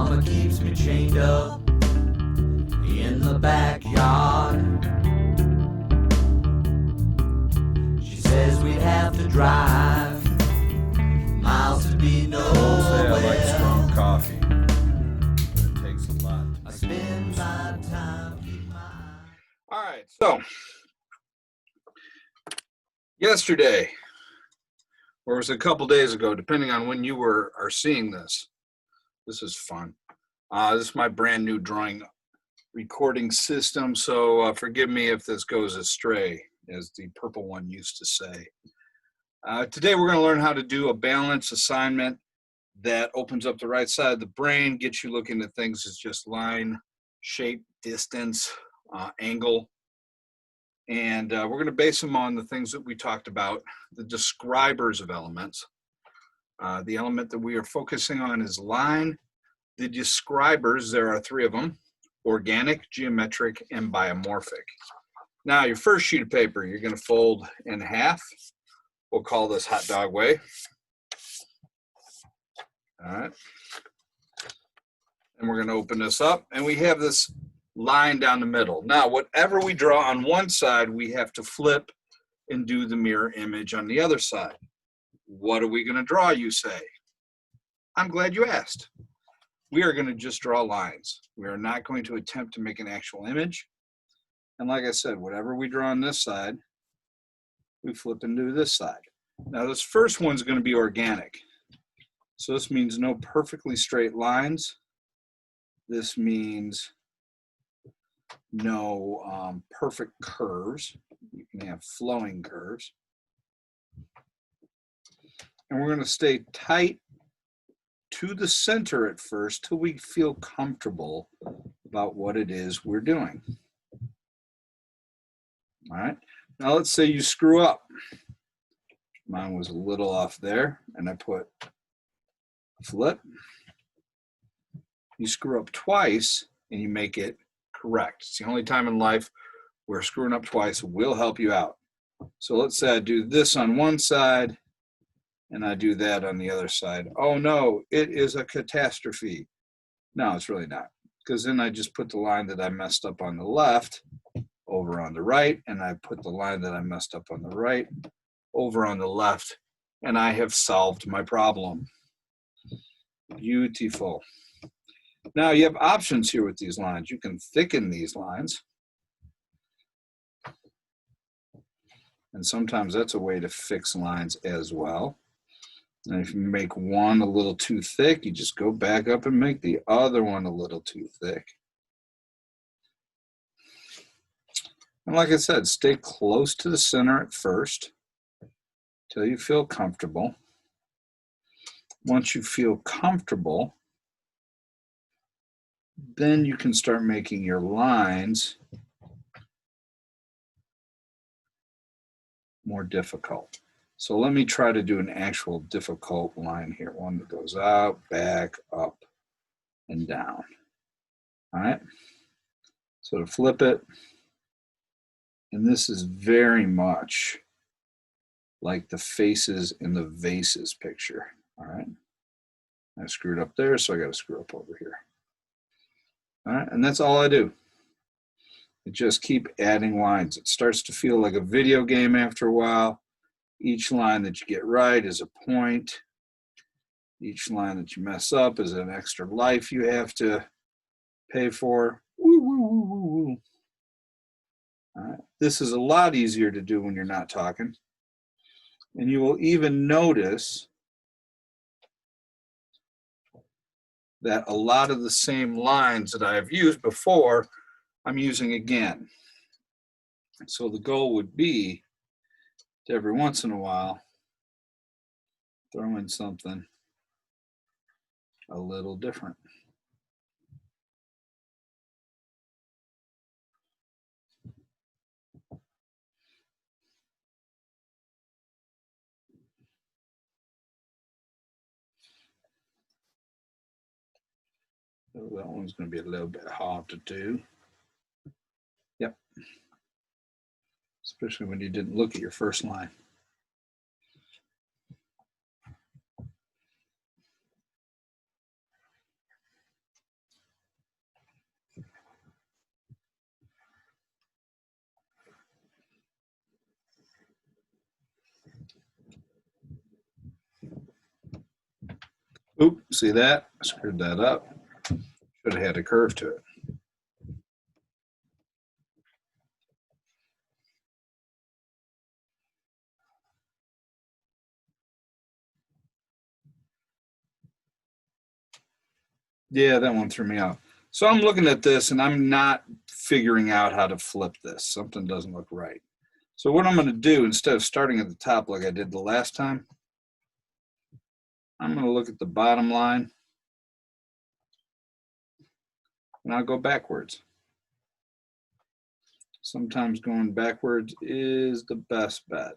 Mama keeps me chained up in the backyard. She says we'd have to drive miles to be nowhere. I like strong coffee, but it takes a lot. I spend my time keep my... All right, so yesterday, or it was a couple days ago, depending on when you are seeing this. This is fun. This is my brand new drawing recording system, so forgive me if this goes astray, as the purple one used to say. Today we're going to learn how to do a balance assignment that opens up the right side of the brain, gets you looking at things as just line, shape, distance, angle. And we're going to base them on the things that we talked about, the describers of elements. The element that we are focusing on is line. The describers, there are three of them: organic, geometric, and biomorphic. Now, your first sheet of paper, you're going to fold in half. We'll call this hot dog way. All right. And we're going to open this up, and we have this line down the middle. Now, whatever we draw on one side, we have to flip and do the mirror image on the other side. What are we going to draw, you say? I'm glad you asked. We are going to just draw lines. We are not going to attempt to make an actual image. And like I said, whatever we draw on this side, we flip and do this side. Now, this first one's going to be organic. So this means no perfectly straight lines. This means no perfect curves. You can have flowing curves. And we're going to stay tight to the center at first till we feel comfortable about what it is we're doing. All right. Now let's say you screw up. Mine was a little off there, and I put flip. You screw up twice, and you make it correct. It's the only time in life where screwing up twice will help you out. So let's say I do this on one side and I do that on the other side. Oh no, it is a catastrophe. No, it's really not, because then I just put the line that I messed up on the left over on the right, and I put the line that I messed up on the right over on the left, and I have solved my problem. Beautiful. Now you have options here with these lines. You can thicken these lines. And sometimes that's a way to fix lines as well. And if you make one a little too thick, you just go back up and make the other one a little too thick. And like I said, stay close to the center at first till you feel comfortable. Once you feel comfortable, then you can start making your lines more difficult. So let me try to do an actual difficult line here. One that goes out, back, up, and down. All right. So to flip it, and this is very much like the faces in the vases picture. All right. I screwed up there, so I got to screw up over here. All right, and that's all I do. I just keep adding lines. It starts to feel like a video game after a while. Each line that you get right is a point. Each line that you mess up is an extra life you have to pay for. Woo, woo, woo, woo, woo. All right. This is a lot easier to do when you're not talking. And you will even notice that a lot of the same lines that I have used before, I'm using again. So the goal would be to every once in a while throw in something a little different. So that one's going to be a little bit hard to do. Yep. Especially when you didn't look at your first line. Oop, see that? I screwed that up. Should have had a curve to it. Yeah, that one threw me off. So I'm looking at this and I'm not figuring out how to flip this. Something doesn't look right. So what I'm going to do, instead of starting at the top like I did the last time, I'm going to look at the bottom line and I'll go backwards. Sometimes going backwards is the best bet.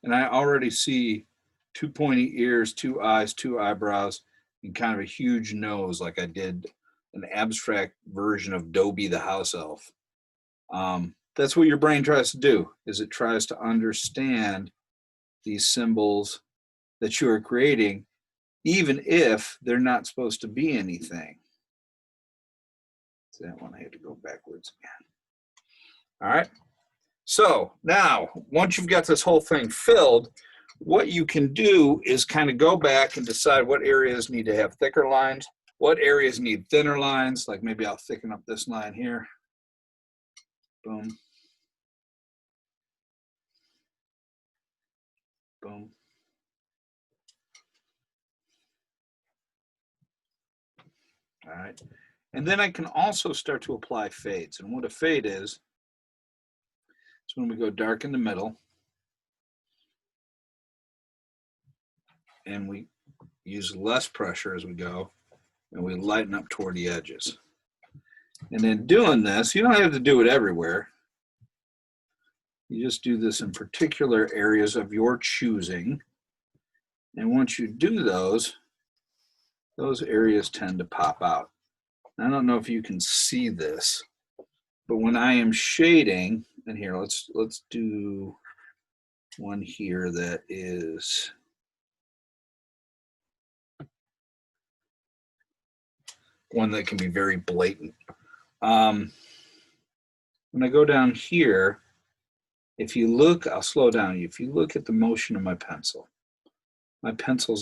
And I already see two pointy ears, two eyes, two eyebrows, and kind of a huge nose, like I did an abstract version of Dobie the house elf. That's what your brain tries to do, is it tries to understand these symbols that you are creating, even if they're not supposed to be anything. So that one I had to go backwards again. All right. So now, once you've got this whole thing filled, what you can do is kind of go back and decide what areas need to have thicker lines, what areas need thinner lines, like maybe I'll thicken up this line here. Boom. Boom. All right. And then I can also start to apply fades. And what a fade is when we go dark in the middle and we use less pressure as we go and we lighten up toward the edges. And in doing this, you don't have to do it everywhere. You just do this in particular areas of your choosing. And once you do those areas tend to pop out. I don't know if you can see this, but when I am shading, and here, let's do one here that is one that can be very blatant. When I go down here, if you look, I'll slow down. If you look at the motion of my pencil's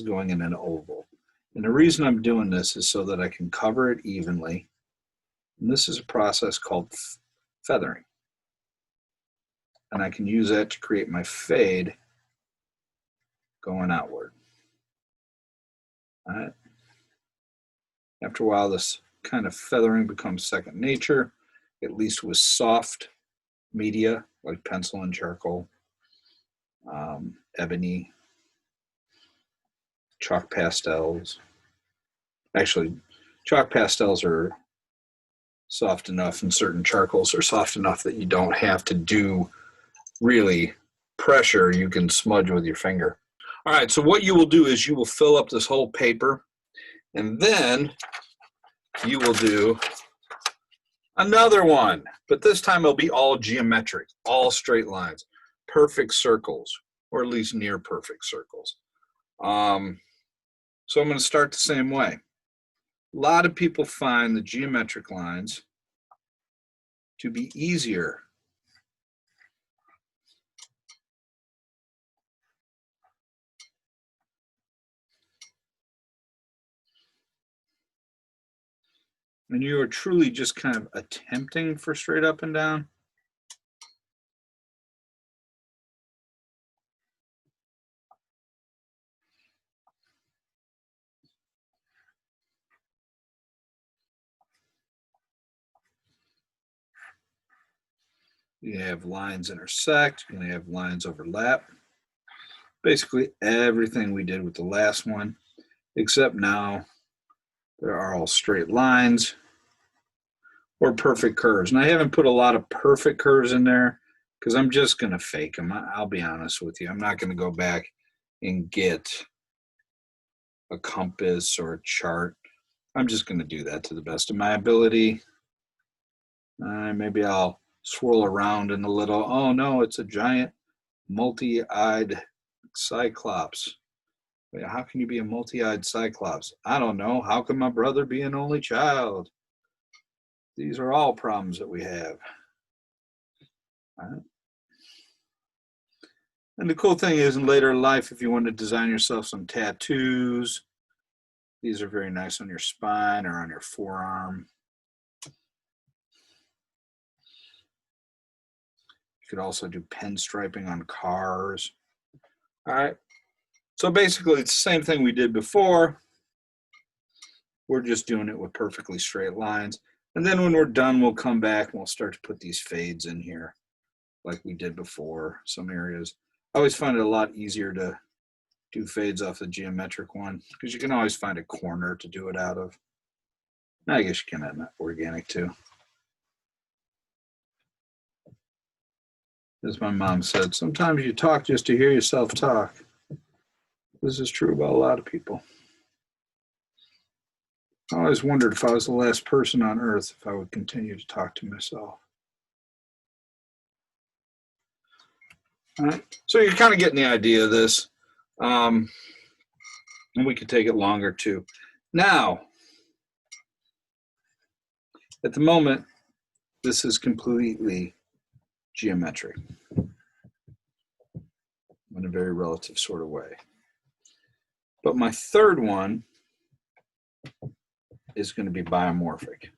going in an oval. And the reason I'm doing this is so that I can cover it evenly. And this is a process called feathering. And I can use that to create my fade going outward. All right. After a while, this kind of feathering becomes second nature, at least with soft media like pencil and charcoal, ebony, chalk pastels. Actually, chalk pastels are soft enough, and certain charcoals are soft enough that you don't have to do really pressure. You can smudge with your finger. All right, so what you will do is you will fill up this whole paper, and then you will do another one, but this time it'll be all geometric, all straight lines, perfect circles, or at least near perfect circles. So I'm going to start the same way. A lot of people find the geometric lines to be easier. And you are truly just kind of attempting for straight up and down. You have lines intersect, you're going to have lines overlap. Basically everything we did with the last one, except now there are all straight lines or perfect curves. And I haven't put a lot of perfect curves in there because I'm just going to fake them. I'll be honest with you. I'm not going to go back and get a compass or a chart. I'm just going to do that to the best of my ability. Maybe I'll swirl around in a little. Oh no, it's a giant multi-eyed cyclops. Wait, how can you be a multi-eyed cyclops? I don't know. How can my brother be an only child? These are all problems that we have. All right. And the cool thing is, in later life, if you want to design yourself some tattoos, these are very nice on your spine or on your forearm. You could also do pen striping on cars. All right. So basically, it's the same thing we did before. We're just doing it with perfectly straight lines. And then when we're done, we'll come back and we'll start to put these fades in here like we did before, some areas. I always find it a lot easier to do fades off the geometric one because you can always find a corner to do it out of. I guess you can add organic too. As my mom said, sometimes you talk just to hear yourself talk. This is true about a lot of people. I always wondered if I was the last person on earth, if I would continue to talk to myself. All right, so you're kind of getting the idea of this. And we could take it longer too. Now, at the moment, this is completely geometric in a very relative sort of way. But my third one is going to be biomorphic.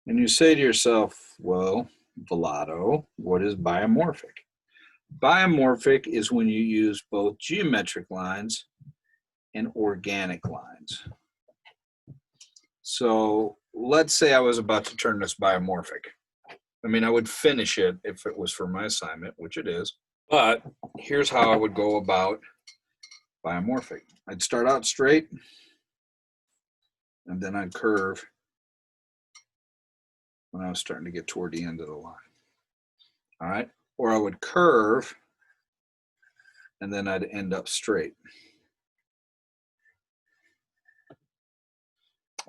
And you say to yourself, well, Velato, what is biomorphic? Biomorphic is when you use both geometric lines and organic lines. So let's say I was about to turn this biomorphic. I mean, I would finish it if it was for my assignment, which it is. But here's how I would go about biomorphic. I'd start out straight, and then I'd curve when I was starting to get toward the end of the line. All right? Or I would curve, and then I'd end up straight.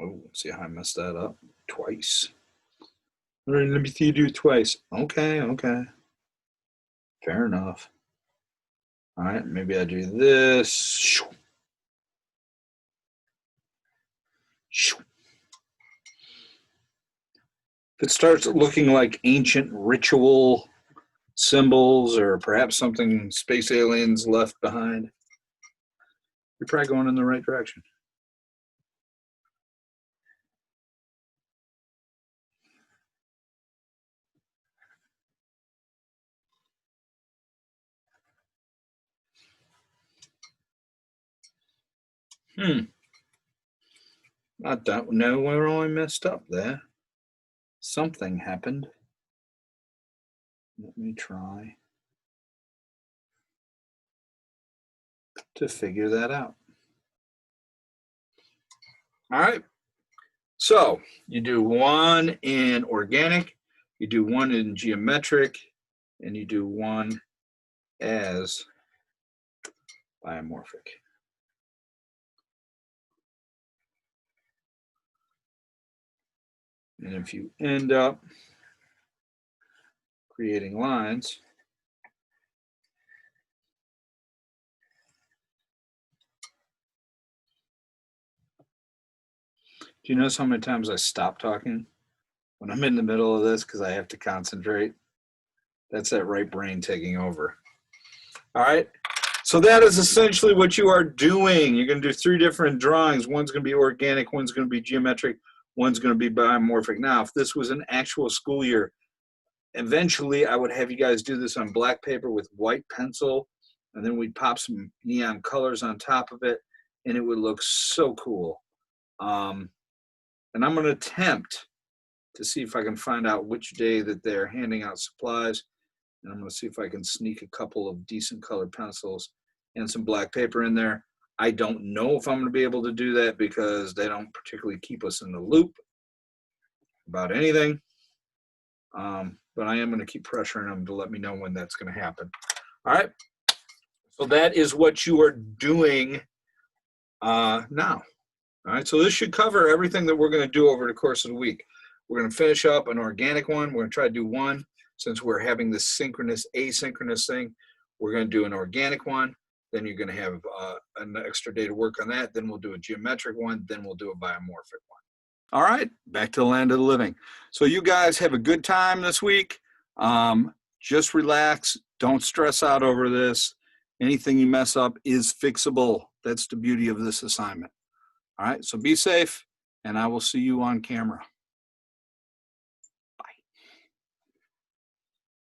Oh, see how I messed that up? Twice. All right, let me see you do it twice. Okay. Fair enough. All right, maybe I do this. If it starts looking like ancient ritual symbols or perhaps something space aliens left behind, you're probably going in the right direction. I don't know where I messed up there. Something happened. Let me try to figure that out. All right. So you do one in organic, you do one in geometric, and you do one as biomorphic. And if you end up creating lines, do you notice how many times I stop talking when I'm in the middle of this because I have to concentrate? That's that right brain taking over. All right. So that is essentially what you are doing. You're going to do 3 different drawings. One's going to be organic, one's going to be geometric, one's going to be biomorphic. Now, if this was an actual school year, eventually I would have you guys do this on black paper with white pencil, and then we'd pop some neon colors on top of it, and it would look so cool. And I'm going to attempt to see if I can find out which day that they're handing out supplies. And I'm going to see if I can sneak a couple of decent colored pencils and some black paper in there. I don't know if I'm going to be able to do that because they don't particularly keep us in the loop about anything. But I am going to keep pressuring them to let me know when that's going to happen. All right. So that is what you are doing now. All right, so this should cover everything that we're going to do over the course of the week. We're going to finish up an organic one. We're going to try to do one. Since we're having this synchronous, asynchronous thing, we're going to do an organic one. Then you're going to have an extra day to work on that. Then we'll do a geometric one. Then we'll do a biomorphic one. All right, back to the land of the living. So you guys have a good time this week. Just relax. Don't stress out over this. Anything you mess up is fixable. That's the beauty of this assignment. All right, so be safe, and I will see you on camera.